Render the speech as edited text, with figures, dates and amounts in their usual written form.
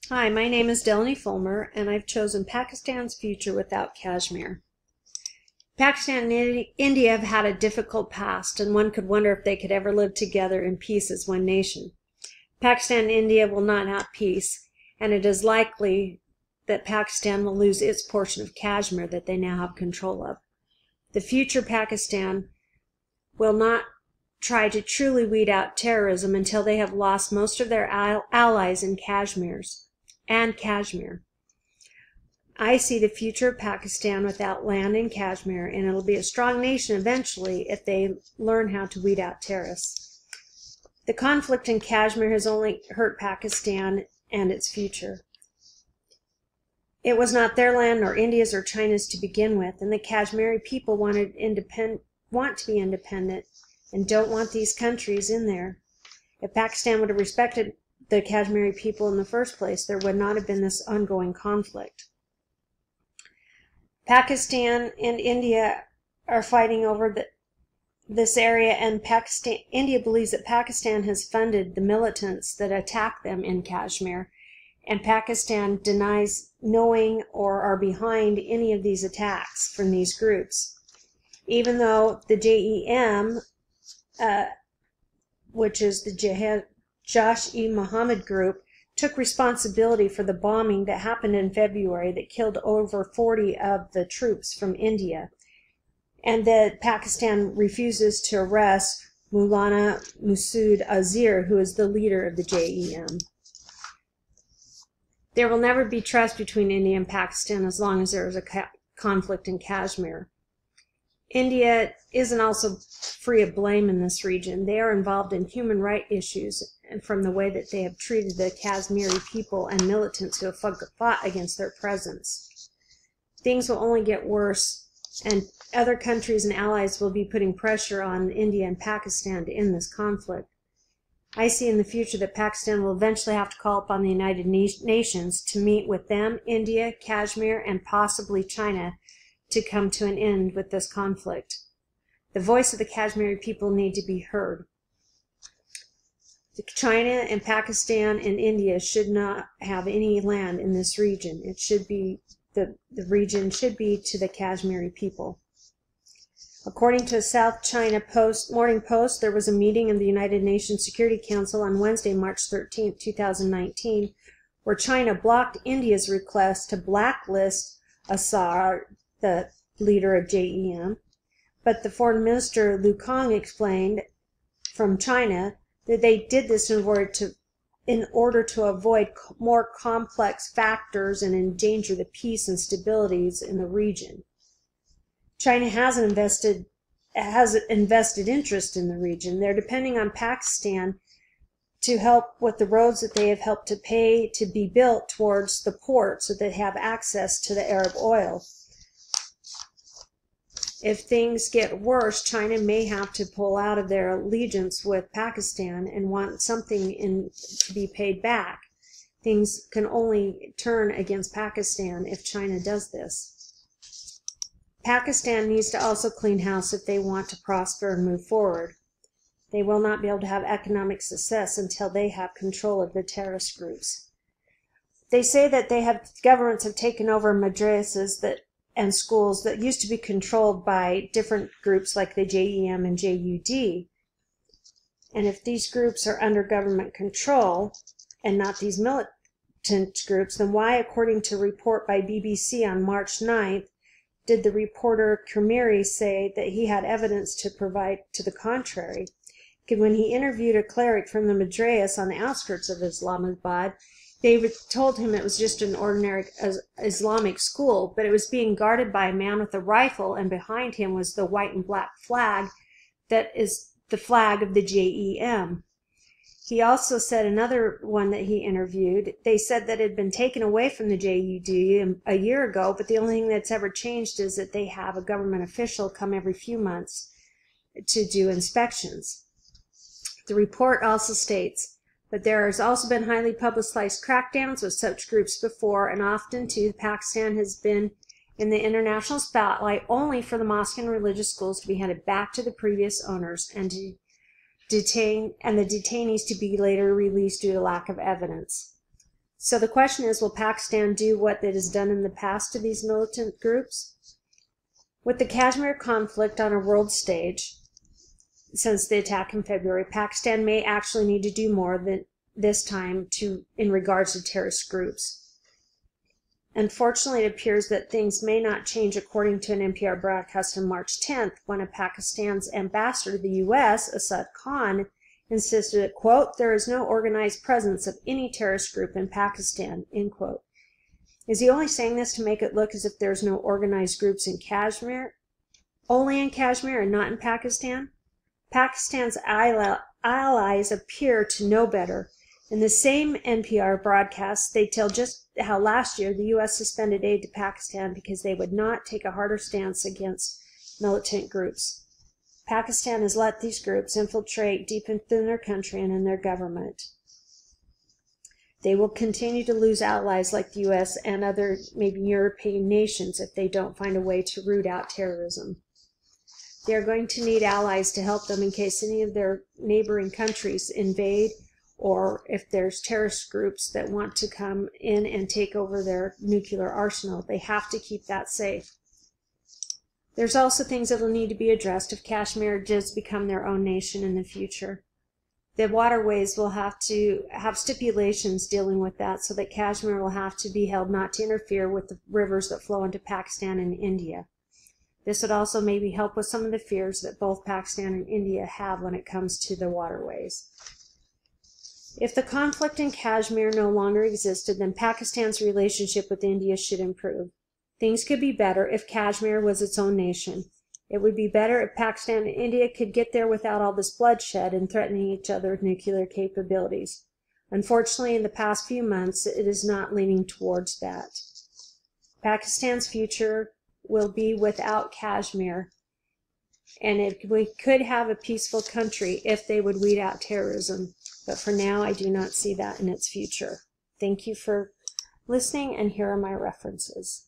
Hi, my name is Delaney Fulmer, and I've chosen Pakistan's future without Kashmir. Pakistan and India have had a difficult past, and one could wonder if they could ever live together in peace as one nation. Pakistan and India will not have peace, and it is likely that Pakistan will lose its portion of Kashmir that they now have control of. The future Pakistan will not try to truly weed out terrorism until they have lost most of their allies in Kashmir. I see the future of Pakistan without land in Kashmir, and it'll be a strong nation eventually if they learn how to weed out terrorists. The conflict in Kashmir has only hurt Pakistan and its future. It was not their land nor India's or China's to begin with, and the Kashmiri people want to be independent and don't want these countries in there. If Pakistan would have respected the Kashmiri people in the first place, there would not have been this ongoing conflict. Pakistan and India are fighting over this area, and India believes that Pakistan has funded the militants that attack them in Kashmir, and Pakistan denies knowing or are behind any of these attacks from these groups. Even though the JEM, which is the Jaish-e-Mohammed group, took responsibility for the bombing that happened in February that killed over 40 of the troops from India, and that Pakistan refuses to arrest Maulana Masood Azhar, who is the leader of the JEM. There will never be trust between India and Pakistan as long as there is a conflict in Kashmir. India isn't also free of blame in this region. They are involved in human rights issues, and from the way that they have treated the Kashmiri people and militants who have fought against their presence. Things will only get worse, and other countries and allies will be putting pressure on India and Pakistan to end this conflict. I see in the future that Pakistan will eventually have to call upon the United Nations to meet with them, India, Kashmir, and possibly China to come to an end with this conflict. The voice of the Kashmiri people need to be heard. China and Pakistan and India should not have any land in this region. It should be the region should be to the Kashmiri people. According to a South China Morning Post, there was a meeting in the United Nations Security Council on Wednesday, March 13, 2019, where China blocked India's request to blacklist Azhar, the leader of JEM, but the Foreign Minister Lu Kang explained from China that they did this in order to avoid more complex factors and endanger the peace and stabilities in the region. China has invested interest in the region. They're depending on Pakistan to help with the roads that they have helped to pay to be built towards the port so they have access to the Arab oil. If things get worse, China may have to pull out of their allegiance with Pakistan and want something to be paid back. Things can only turn against Pakistan if China does this. Pakistan needs to also clean house if they want to prosper and move forward. They will not be able to have economic success until they have control of the terrorist groups. They say that governments have taken over madrasas and schools that used to be controlled by different groups like the JEM and JUD. And if these groups are under government control and not these militant groups, then why, according to a report by BBC on March 9th, did the reporter Khmeri say that he had evidence to provide to the contrary? When he interviewed a cleric from the madrasa on the outskirts of Islamabad, they told him it was just an ordinary Islamic school, but it was being guarded by a man with a rifle, and behind him was the white and black flag that is the flag of the JEM. He also said another one that he interviewed, they said that it had been taken away from the JUD a year ago, but the only thing that's ever changed is that they have a government official come every few months to do inspections. The report also states, but there has also been highly publicized crackdowns with such groups before, and often too Pakistan has been in the international spotlight only for the mosque and religious schools to be handed back to the previous owners and the detainees to be later released due to lack of evidence. So the question is, will Pakistan do what it has done in the past to these militant groups? With the Kashmir conflict on a world stage since the attack in February, Pakistan may actually need to do more than this time in regards to terrorist groups. Unfortunately, it appears that things may not change, according to an NPR broadcast on March 10th, when Pakistan's ambassador to the U.S., Asad Khan, insisted that, quote, there is no organized presence of any terrorist group in Pakistan, end quote. Is he only saying this to make it look as if there's no organized groups in Kashmir? Only in Kashmir and not in Pakistan? Pakistan's allies appear to know better. In the same NPR broadcast, they tell just how last year the U.S. suspended aid to Pakistan because they would not take a harder stance against militant groups. Pakistan has let these groups infiltrate deep within their country and in their government. They will continue to lose allies like the U.S. and other maybe European nations if they don't find a way to root out terrorism. They are going to need allies to help them in case any of their neighboring countries invade, or if there's terrorist groups that want to come in and take over their nuclear arsenal. They have to keep that safe. There's also things that will need to be addressed if Kashmir does become their own nation in the future. The waterways will have to have stipulations dealing with that, so that Kashmir will have to be held not to interfere with the rivers that flow into Pakistan and India. This would also maybe help with some of the fears that both Pakistan and India have when it comes to the waterways. If the conflict in Kashmir no longer existed, then Pakistan's relationship with India should improve. Things could be better if Kashmir was its own nation. It would be better if Pakistan and India could get there without all this bloodshed and threatening each other with nuclear capabilities. Unfortunately, in the past few months, it is not leaning towards that. Pakistan's future will be without Kashmir, and we could have a peaceful country if they would weed out terrorism. But for now, I do not see that in its future. Thank you for listening, and here are my references.